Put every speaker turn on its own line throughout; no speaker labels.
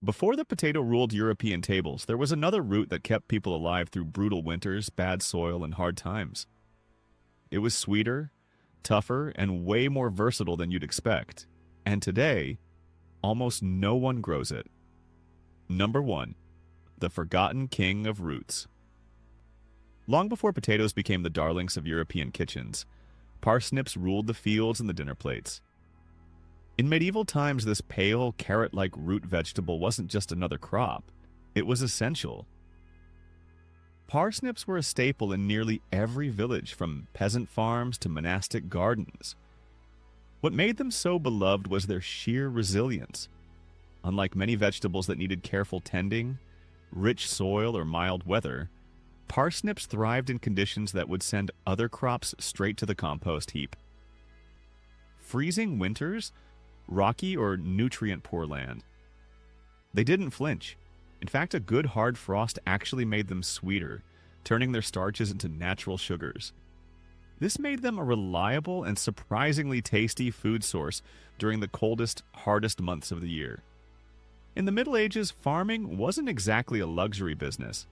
Before the potato ruled European tables, there was another root that kept people alive through brutal winters, bad soil, and hard times. It was sweeter, tougher, and way more versatile than you'd expect. And today, almost no one grows it. Number 1. The forgotten king of roots. Long before potatoes became the darlings of European kitchens, parsnips ruled the fields and the dinner plates. In medieval times, this pale, carrot-like root vegetable wasn't just another crop. It was essential. Parsnips were a staple in nearly every village, from peasant farms to monastic gardens. What made them so beloved was their sheer resilience. Unlike many vegetables that needed careful tending, rich soil, or mild weather, parsnips thrived in conditions that would send other crops straight to the compost heap. Freezing winters, rocky or nutrient-poor land. They didn't flinch. In fact, a good hard frost actually made them sweeter, turning their starches into natural sugars. This made them a reliable and surprisingly tasty food source during the coldest, hardest months of the year. In the Middle Ages, farming wasn't exactly a luxury business.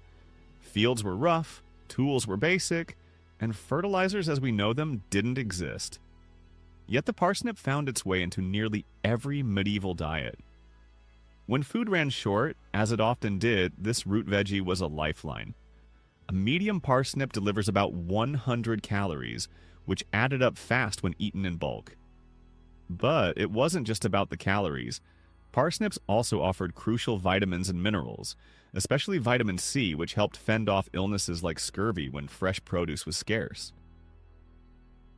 Fields were rough, tools were basic, and fertilizers as we know them didn't exist. Yet the parsnip found its way into nearly every medieval diet. When food ran short, as it often did, this root veggie was a lifeline. A medium parsnip delivers about 100 calories, which added up fast when eaten in bulk. But it wasn't just about the calories. Parsnips also offered crucial vitamins and minerals, especially vitamin C, which helped fend off illnesses like scurvy when fresh produce was scarce.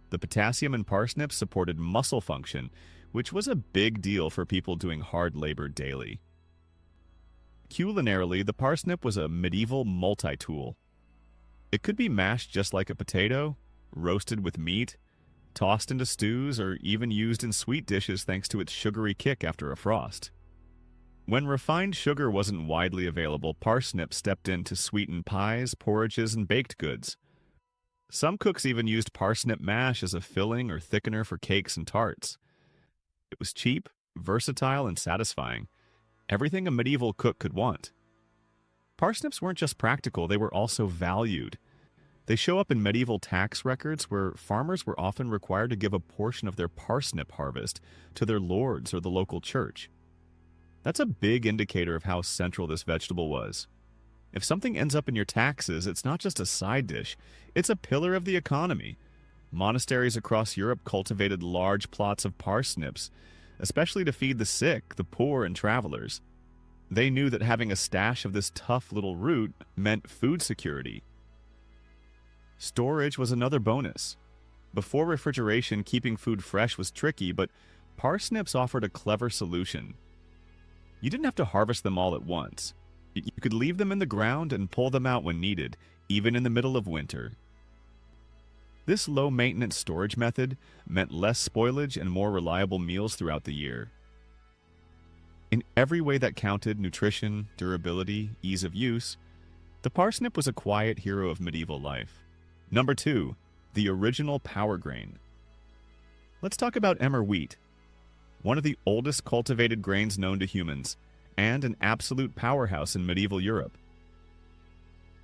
The potassium in parsnips supported muscle function, which was a big deal for people doing hard labor daily. Culinarily, the parsnip was a medieval multi-tool. It could be mashed just like a potato, roasted with meat, tossed into stews, or even used in sweet dishes thanks to its sugary kick after a frost. When refined sugar wasn't widely available, parsnip stepped in to sweeten pies, porridges, and baked goods. Some cooks even used parsnip mash as a filling or thickener for cakes and tarts. It was cheap, versatile, and satisfying. Everything a medieval cook could want. Parsnips weren't just practical, they were also valued. They show up in medieval tax records where farmers were often required to give a portion of their parsnip harvest to their lords or the local church. That's a big indicator of how central this vegetable was. If something ends up in your taxes, it's not just a side dish, it's a pillar of the economy. Monasteries across Europe cultivated large plots of parsnips, especially to feed the sick, the poor, and travelers. They knew that having a stash of this tough little root meant food security. Storage was another bonus. Before refrigeration, keeping food fresh was tricky, but parsnips offered a clever solution. You didn't have to harvest them all at once. You could leave them in the ground and pull them out when needed, even in the middle of winter. This low-maintenance storage method meant less spoilage and more reliable meals throughout the year. In every way that counted, nutrition, durability, ease of use, the parsnip was a quiet hero of medieval life. Number 2, the original power grain. Let's talk about Emmer wheat, one of the oldest cultivated grains known to humans, and an absolute powerhouse in medieval Europe.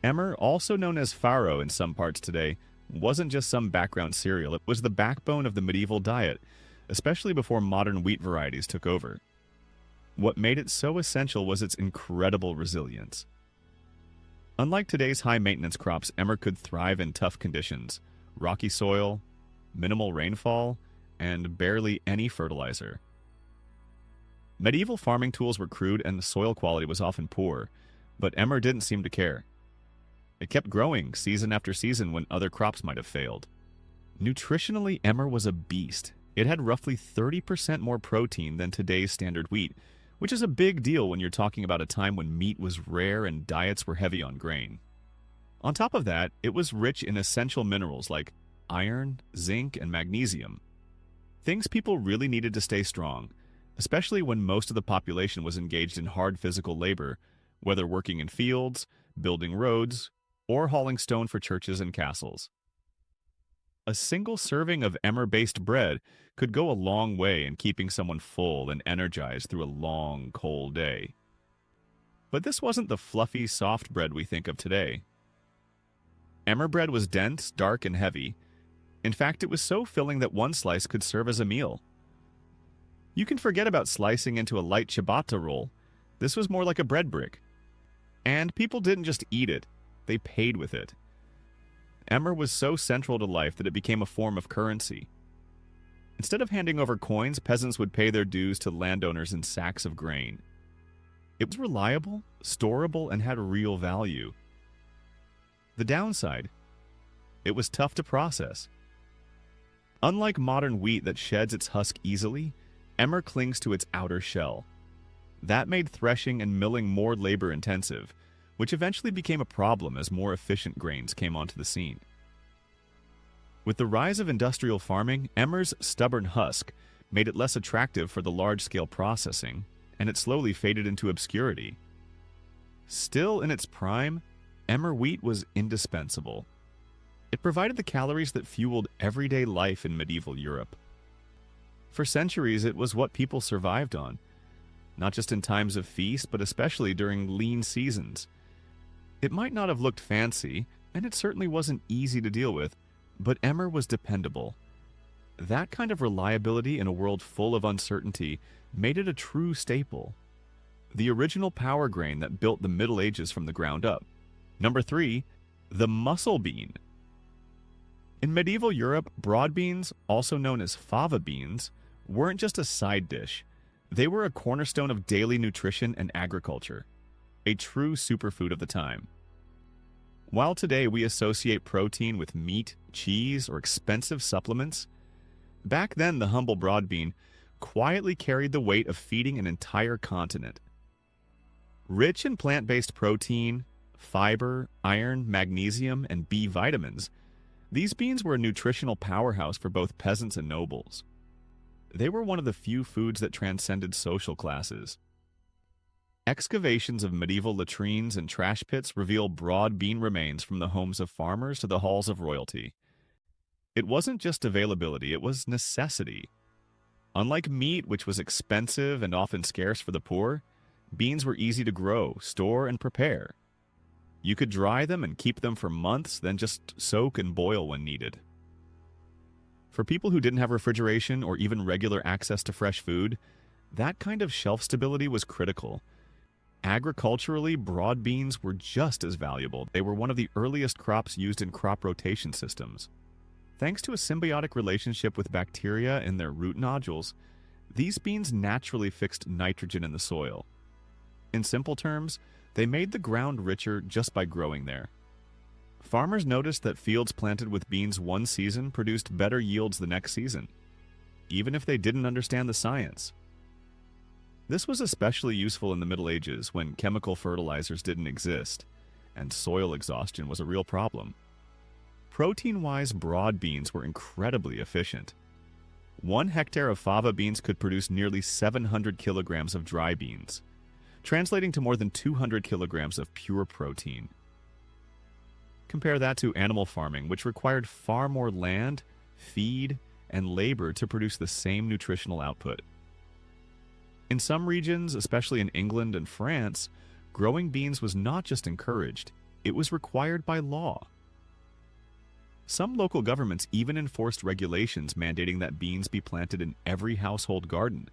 Emmer, also known as farro in some parts today, wasn't just some background cereal, it was the backbone of the medieval diet, especially before modern wheat varieties took over. What made it so essential was its incredible resilience. Unlike today's high-maintenance crops, Emmer could thrive in tough conditions: rocky soil, minimal rainfall, and barely any fertilizer. Medieval farming tools were crude and the soil quality was often poor, but Emmer didn't seem to care. It kept growing season after season when other crops might have failed. Nutritionally, Emmer was a beast. It had roughly 30% more protein than today's standard wheat, which is a big deal when you're talking about a time when meat was rare and diets were heavy on grain. On top of that, it was rich in essential minerals like iron, zinc, and magnesium. Things people really needed to stay strong, especially when most of the population was engaged in hard physical labor, whether working in fields, building roads, or hauling stone for churches and castles. A single serving of Emmer-based bread could go a long way in keeping someone full and energized through a long, cold day. But this wasn't the fluffy, soft bread we think of today. Emmer bread was dense, dark, and heavy. In fact, it was so filling that one slice could serve as a meal. You can forget about slicing into a light ciabatta roll. This was more like a bread brick. And people didn't just eat it, they paid with it. Emmer was so central to life that it became a form of currency. Instead of handing over coins, peasants would pay their dues to landowners in sacks of grain. It was reliable, storable, and had real value. The downside: it was tough to process. Unlike modern wheat that sheds its husk easily, Emmer clings to its outer shell. That made threshing and milling more labor-intensive, which eventually became a problem as more efficient grains came onto the scene. With the rise of industrial farming, Emmer's stubborn husk made it less attractive for the large-scale processing, and it slowly faded into obscurity. Still in its prime, Emmer wheat was indispensable. It provided the calories that fueled everyday life in medieval Europe. For centuries, it was what people survived on, not just in times of feast, but especially during lean seasons. It might not have looked fancy, and it certainly wasn't easy to deal with, but Emmer was dependable. That kind of reliability in a world full of uncertainty made it a true staple. The original power grain that built the Middle Ages from the ground up. Number 3, the mussel bean. In medieval Europe, broad beans, also known as fava beans, weren't just a side dish. They were a cornerstone of daily nutrition and agriculture, a true superfood of the time. While today we associate protein with meat, cheese, or expensive supplements, back then the humble broad bean quietly carried the weight of feeding an entire continent. Rich in plant-based protein, fiber, iron, magnesium, and B vitamins, these beans were a nutritional powerhouse for both peasants and nobles. They were one of the few foods that transcended social classes. Excavations of medieval latrines and trash pits reveal broad bean remains from the homes of farmers to the halls of royalty. It wasn't just availability, it was necessity. Unlike meat, which was expensive and often scarce for the poor, beans were easy to grow, store, and prepare. You could dry them and keep them for months, then just soak and boil when needed. For people who didn't have refrigeration or even regular access to fresh food, that kind of shelf stability was critical. Agriculturally, broad beans were just as valuable. They were one of the earliest crops used in crop rotation systems. Thanks to a symbiotic relationship with bacteria in their root nodules, these beans naturally fixed nitrogen in the soil. In simple terms, they made the ground richer just by growing there. Farmers noticed that fields planted with beans one season produced better yields the next season, even if they didn't understand the science. This was especially useful in the Middle Ages when chemical fertilizers didn't exist, and soil exhaustion was a real problem. Protein-wise, broad beans were incredibly efficient. 1 hectare of fava beans could produce nearly 700 kilograms of dry beans, translating to more than 200 kilograms of pure protein. Compare that to animal farming, which required far more land, feed, and labor to produce the same nutritional output. In some regions, especially in England and France, growing beans was not just encouraged, it was required by law. Some local governments even enforced regulations mandating that beans be planted in every household garden.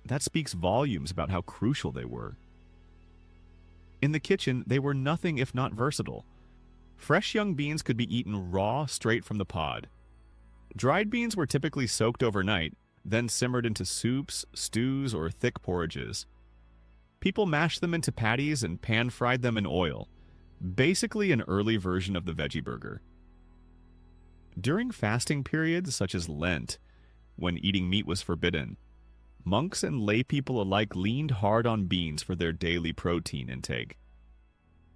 That speaks volumes about how crucial they were. In the kitchen, they were nothing if not versatile. Fresh young beans could be eaten raw straight from the pod. Dried beans were typically soaked overnight, then simmered into soups, stews, or thick porridges. People mashed them into patties and pan-fried them in oil, basically an early version of the veggie burger. During fasting periods such as Lent, when eating meat was forbidden, monks and lay people alike leaned hard on beans for their daily protein intake.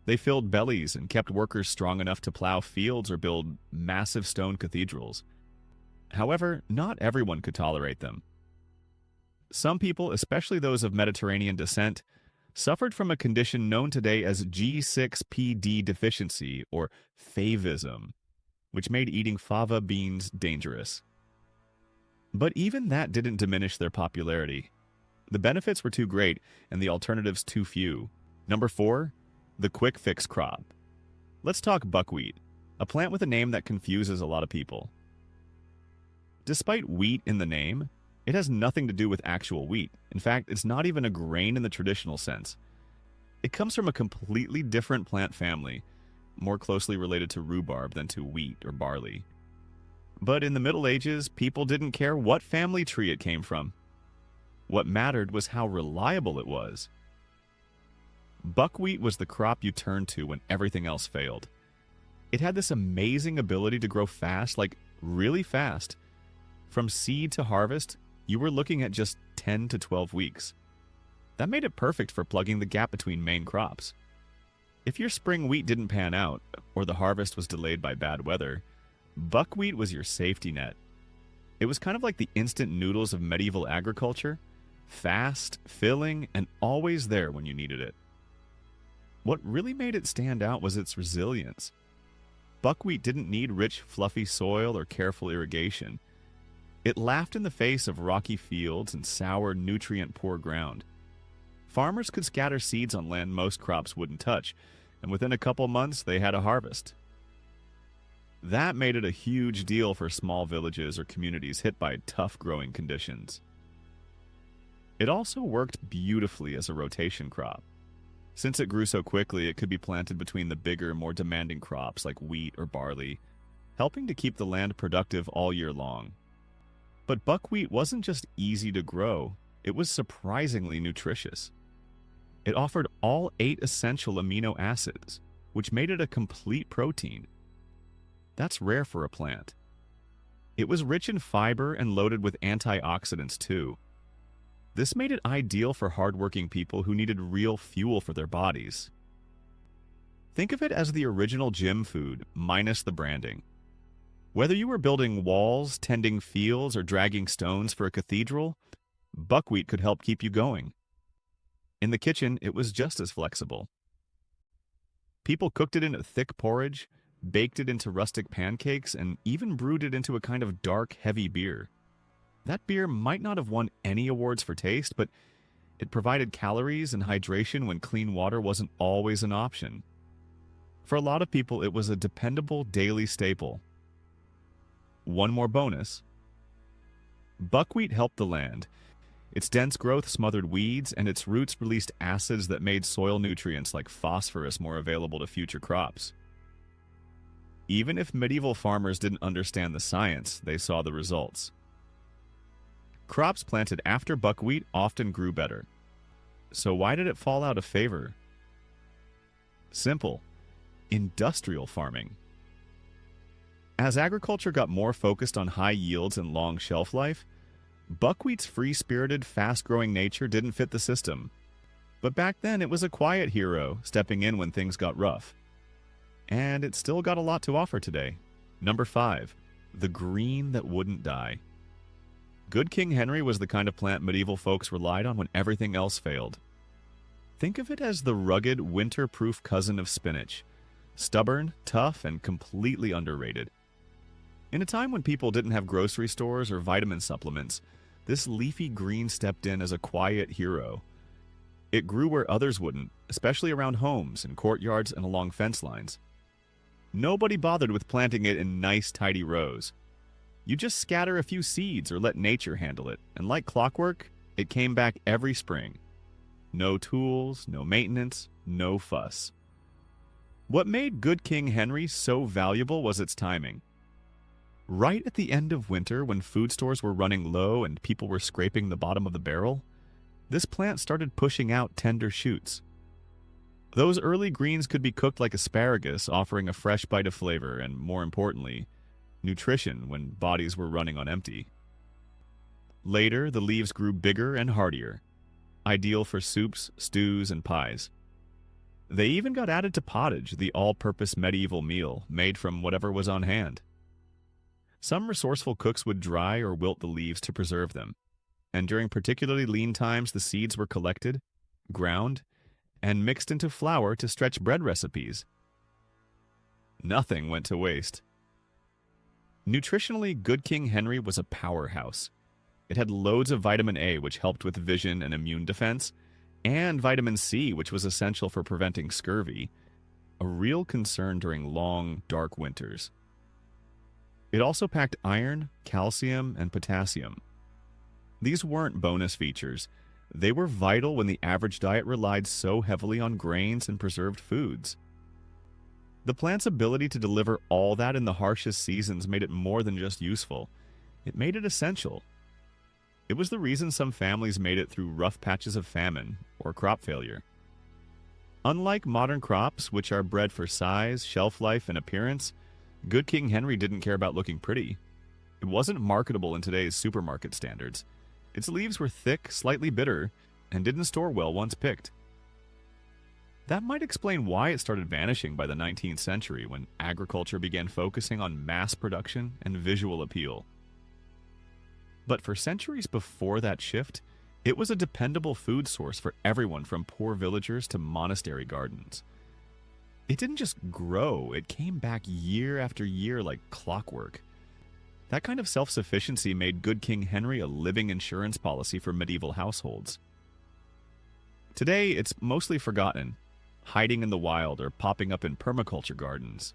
They filled bellies and kept workers strong enough to plow fields or build massive stone cathedrals. However, not everyone could tolerate them. Some people, especially those of Mediterranean descent, suffered from a condition known today as G6PD deficiency, or favism, which made eating fava beans dangerous. But even that didn't diminish their popularity. The benefits were too great and the alternatives too few. Number 4, the quick fix crop. Let's talk buckwheat, a plant with a name that confuses a lot of people. Despite wheat in the name, it has nothing to do with actual wheat. In fact, it's not even a grain in the traditional sense. It comes from a completely different plant family, more closely related to rhubarb than to wheat or barley. But in the Middle Ages, people didn't care what family tree it came from. What mattered was how reliable it was. Buckwheat was the crop you turned to when everything else failed. It had this amazing ability to grow fast, like really fast. From seed to harvest, you were looking at just 10 to 12 weeks. That made it perfect for plugging the gap between main crops. If your spring wheat didn't pan out, or the harvest was delayed by bad weather, buckwheat was your safety net. It was kind of like the instant noodles of medieval agriculture, fast, filling, and always there when you needed it. What really made it stand out was its resilience. Buckwheat didn't need rich, fluffy soil or careful irrigation. It laughed in the face of rocky fields and sour, nutrient-poor ground. Farmers could scatter seeds on land most crops wouldn't touch, and within a couple months they had a harvest. That made it a huge deal for small villages or communities hit by tough growing conditions. It also worked beautifully as a rotation crop. Since it grew so quickly, it could be planted between the bigger, more demanding crops like wheat or barley, helping to keep the land productive all year long. But buckwheat wasn't just easy to grow, it was surprisingly nutritious. It offered all 8 essential amino acids, which made it a complete protein. That's rare for a plant. It was rich in fiber and loaded with antioxidants too. This made it ideal for hardworking people who needed real fuel for their bodies. Think of it as the original gym food, minus the branding. Whether you were building walls, tending fields, or dragging stones for a cathedral, buckwheat could help keep you going. In the kitchen, it was just as flexible. People cooked it in a thick porridge, baked it into rustic pancakes, and even brewed it into a kind of dark, heavy beer. That beer might not have won any awards for taste, but it provided calories and hydration when clean water wasn't always an option. For a lot of people, it was a dependable daily staple. One more bonus. Buckwheat helped the land. Its dense growth smothered weeds, and its roots released acids that made soil nutrients like phosphorus more available to future crops. Even if medieval farmers didn't understand the science, they saw the results. Crops planted after buckwheat often grew better. So why did it fall out of favor? Simple. Industrial farming. As agriculture got more focused on high yields and long shelf life, buckwheat's free-spirited, fast-growing nature didn't fit the system. But back then, it was a quiet hero, stepping in when things got rough. And it still got a lot to offer today. Number 5. The green that wouldn't die. Good King Henry was the kind of plant medieval folks relied on when everything else failed. Think of it as the rugged, winter-proof cousin of spinach. Stubborn, tough, and completely underrated. In a time when people didn't have grocery stores or vitamin supplements, this leafy green stepped in as a quiet hero. It grew where others wouldn't, especially around homes and courtyards and along fence lines. Nobody bothered with planting it in nice, tidy rows. You just scatter a few seeds or let nature handle it, and like clockwork, it came back every spring. No tools, no maintenance, no fuss. What made Good King Henry so valuable was its timing. Right at the end of winter, when food stores were running low and people were scraping the bottom of the barrel, this plant started pushing out tender shoots. Those early greens could be cooked like asparagus, offering a fresh bite of flavor and, more importantly, nutrition when bodies were running on empty. Later, the leaves grew bigger and hardier, ideal for soups, stews, and pies. They even got added to pottage, the all-purpose medieval meal made from whatever was on hand. Some resourceful cooks would dry or wilt the leaves to preserve them, and during particularly lean times the seeds were collected, ground, and mixed into flour to stretch bread recipes. Nothing went to waste. Nutritionally, Good King Henry was a powerhouse. It had loads of vitamin A, which helped with vision and immune defense, and vitamin C, which was essential for preventing scurvy, a real concern during long, dark winters. It also packed iron, calcium, and potassium. These weren't bonus features. They were vital when the average diet relied so heavily on grains and preserved foods. The plant's ability to deliver all that in the harshest seasons made it more than just useful. It made it essential. It was the reason some families made it through rough patches of famine or crop failure. Unlike modern crops, which are bred for size, shelf life, and appearance, Good King Henry didn't care about looking pretty. It wasn't marketable in today's supermarket standards. Its leaves were thick, slightly bitter, and didn't store well once picked. That might explain why it started vanishing by the 19th century when agriculture began focusing on mass production and visual appeal. But for centuries before that shift, it was a dependable food source for everyone from poor villagers to monastery gardens. It didn't just grow, it came back year after year like clockwork. That kind of self-sufficiency made Good King Henry a living insurance policy for medieval households. Today, it's mostly forgotten, hiding in the wild or popping up in permaculture gardens.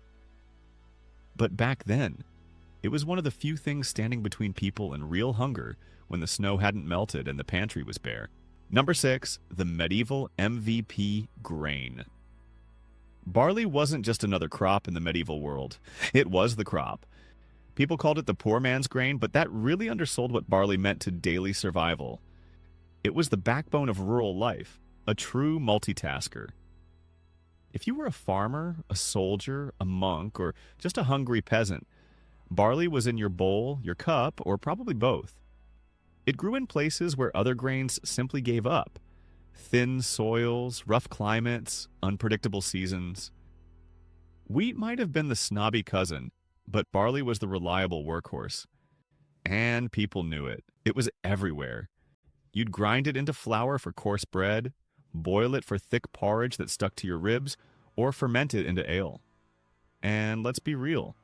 But back then, it was one of the few things standing between people and real hunger when the snow hadn't melted and the pantry was bare. Number 6, the medieval MVP grain. Barley wasn't just another crop in the medieval world. It was the crop. People called it the poor man's grain, but that really undersold what barley meant to daily survival. It was the backbone of rural life, a true multitasker. If you were a farmer, a soldier, a monk, or just a hungry peasant, barley was in your bowl, your cup, or probably both. It grew in places where other grains simply gave up. Thin soils, rough climates, unpredictable seasons. Wheat might have been the snobby cousin, but barley was the reliable workhorse. And people knew it. It was everywhere. You'd grind it into flour for coarse bread, boil it for thick porridge that stuck to your ribs, or ferment it into ale. And let's be real.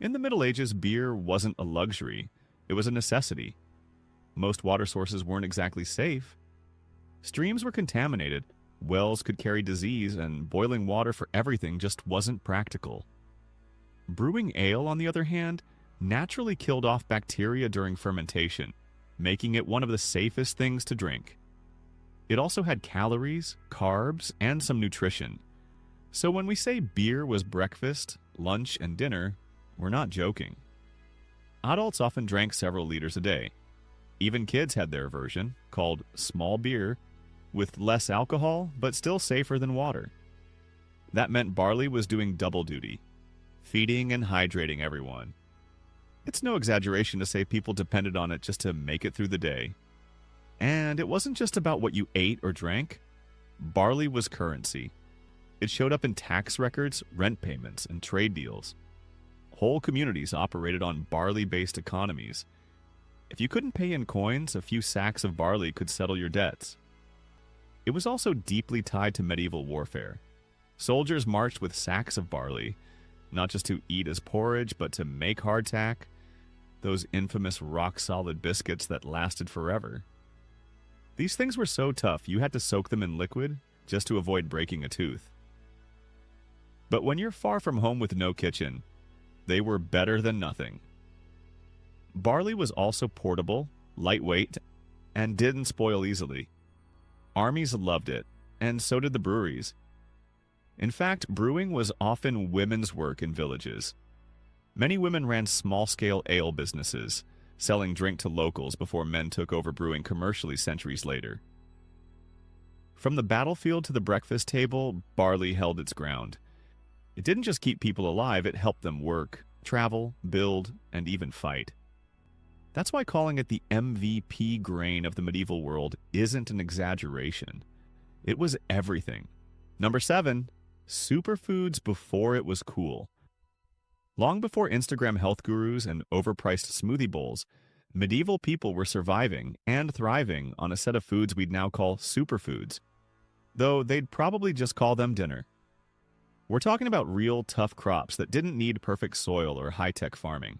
In the Middle Ages, beer wasn't a luxury. It was a necessity. Most water sources weren't exactly safe. Streams were contaminated, wells could carry disease, and boiling water for everything just wasn't practical. Brewing ale, on the other hand, naturally killed off bacteria during fermentation, making it one of the safest things to drink. It also had calories, carbs, and some nutrition. So when we say beer was breakfast, lunch, and dinner, we're not joking. Adults often drank several liters a day. Even kids had their version, called small beer, with less alcohol, but still safer than water. That meant barley was doing double duty, feeding and hydrating everyone. It's no exaggeration to say people depended on it just to make it through the day. And it wasn't just about what you ate or drank. Barley was currency. It showed up in tax records, rent payments, and trade deals. Whole communities operated on barley-based economies. If you couldn't pay in coins, a few sacks of barley could settle your debts. It was also deeply tied to medieval warfare. Soldiers marched with sacks of barley, not just to eat as porridge, but to make hardtack, those infamous rock-solid biscuits that lasted forever. These things were so tough you had to soak them in liquid just to avoid breaking a tooth. But when you're far from home with no kitchen, they were better than nothing. Barley was also portable, lightweight, and didn't spoil easily. Armies loved it, and so did the breweries. In fact, brewing was often women's work in villages. Many women ran small-scale ale businesses, selling drink to locals before men took over brewing commercially centuries later. From the battlefield to the breakfast table, barley held its ground. It didn't just keep people alive, it helped them work, travel, build, and even fight. That's why calling it the MVP grain of the medieval world isn't an exaggeration. It was everything. Number 7, superfoods before it was cool. Long before Instagram health gurus and overpriced smoothie bowls, medieval people were surviving and thriving on a set of foods we'd now call superfoods, though they'd probably just call them dinner. We're talking about real tough crops that didn't need perfect soil or high-tech farming.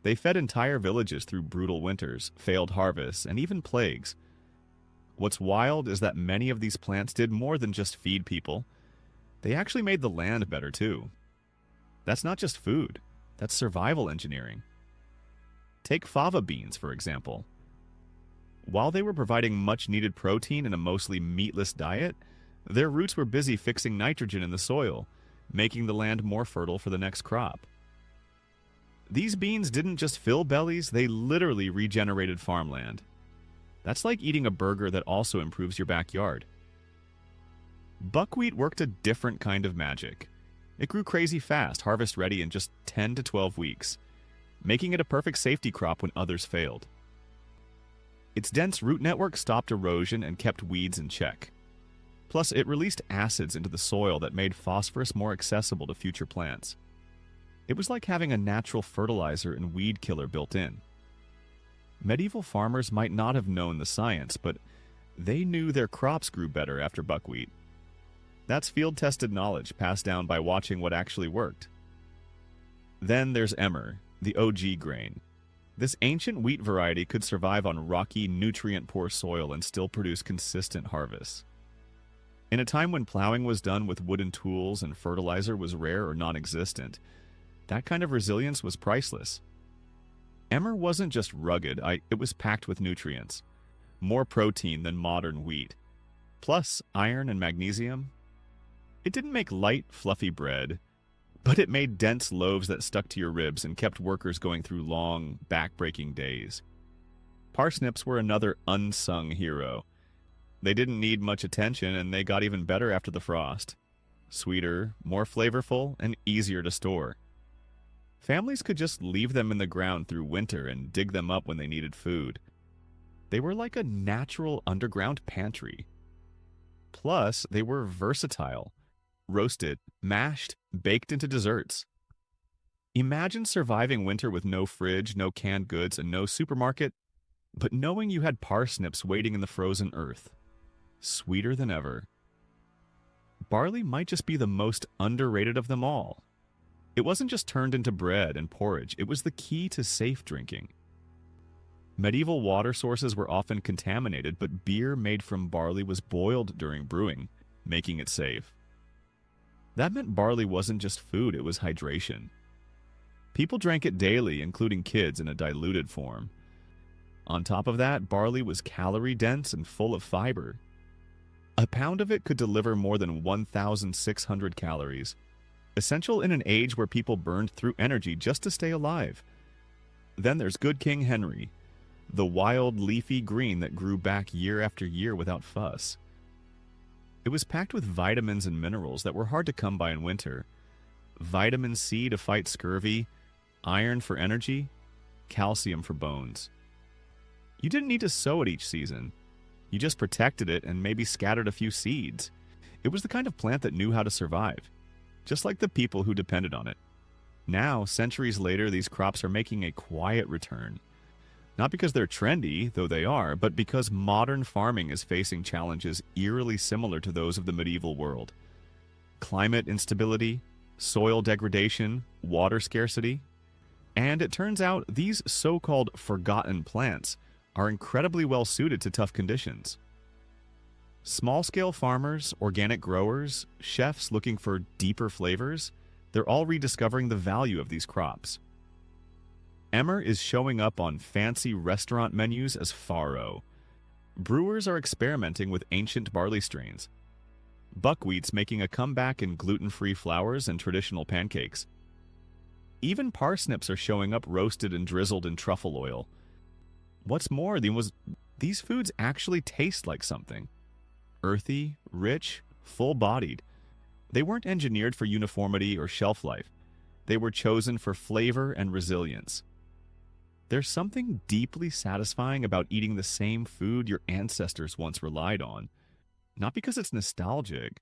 They fed entire villages through brutal winters, failed harvests, and even plagues. What's wild is that many of these plants did more than just feed people. They actually made the land better too. That's not just food, that's survival engineering. Take fava beans, for example. While they were providing much needed protein in a mostly meatless diet, their roots were busy fixing nitrogen in the soil, making the land more fertile for the next crop. These beans didn't just fill bellies, they literally regenerated farmland. That's like eating a burger that also improves your backyard. Buckwheat worked a different kind of magic. It grew crazy fast, harvest ready in just 10 to 12 weeks, making it a perfect safety crop when others failed. Its dense root network stopped erosion and kept weeds in check. Plus, it released acids into the soil that made phosphorus more accessible to future plants. It was like having a natural fertilizer and weed killer built in. Medieval farmers might not have known the science, but they knew their crops grew better after buckwheat. That's field-tested knowledge passed down by watching what actually worked. Then there's Emmer, the OG grain. This ancient wheat variety could survive on rocky, nutrient-poor soil and still produce consistent harvests. In a time when plowing was done with wooden tools and fertilizer was rare or non-existent, that kind of resilience was priceless. Emmer wasn't just rugged, it was packed with nutrients. More protein than modern wheat. Plus iron and magnesium. It didn't make light, fluffy bread, but it made dense loaves that stuck to your ribs and kept workers going through long, back-breaking days. Parsnips were another unsung hero. They didn't need much attention, and they got even better after the frost. Sweeter, more flavorful, and easier to store. Families could just leave them in the ground through winter and dig them up when they needed food. They were like a natural underground pantry. Plus, they were versatile. Roasted, mashed, baked into desserts. Imagine surviving winter with no fridge, no canned goods, and no supermarket, but knowing you had parsnips waiting in the frozen earth. Sweeter than ever. Barley might just be the most underrated of them all. It wasn't just turned into bread and porridge, it was the key to safe drinking. Medieval water sources were often contaminated, but beer made from barley was boiled during brewing, making it safe. That meant barley wasn't just food, it was hydration. People drank it daily, including kids, in a diluted form. On top of that, barley was calorie-dense and full of fiber. A pound of it could deliver more than 1,600 calories, essential in an age where people burned through energy just to stay alive. Then there's Good King Henry, the wild leafy green that grew back year after year without fuss. It was packed with vitamins and minerals that were hard to come by in winter. Vitamin C to fight scurvy, iron for energy, calcium for bones. You didn't need to sow it each season. You just protected it and maybe scattered a few seeds. It was the kind of plant that knew how to survive, just like the people who depended on it. Now, centuries later, these crops are making a quiet return. Not because they're trendy, though they are, but because modern farming is facing challenges eerily similar to those of the medieval world. Climate instability, soil degradation, water scarcity. And it turns out these so-called forgotten plants are incredibly well suited to tough conditions. Small-scale farmers, organic growers, chefs looking for deeper flavors, they're all rediscovering the value of these crops. Emmer is showing up on fancy restaurant menus as farro. Brewers are experimenting with ancient barley strains. Buckwheat's making a comeback in gluten-free flours and traditional pancakes. Even parsnips are showing up roasted and drizzled in truffle oil. What's more, these foods actually taste like something. Earthy, rich, full-bodied. They weren't engineered for uniformity or shelf life. They were chosen for flavor and resilience. There's something deeply satisfying about eating the same food your ancestors once relied on. Not because it's nostalgic,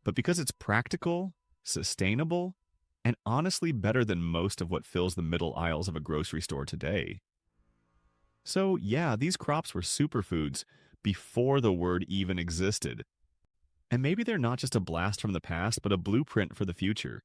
but because it's practical, sustainable, and honestly better than most of what fills the middle aisles of a grocery store today. So yeah, these crops were superfoods before the word even existed. And maybe they're not just a blast from the past, but a blueprint for the future.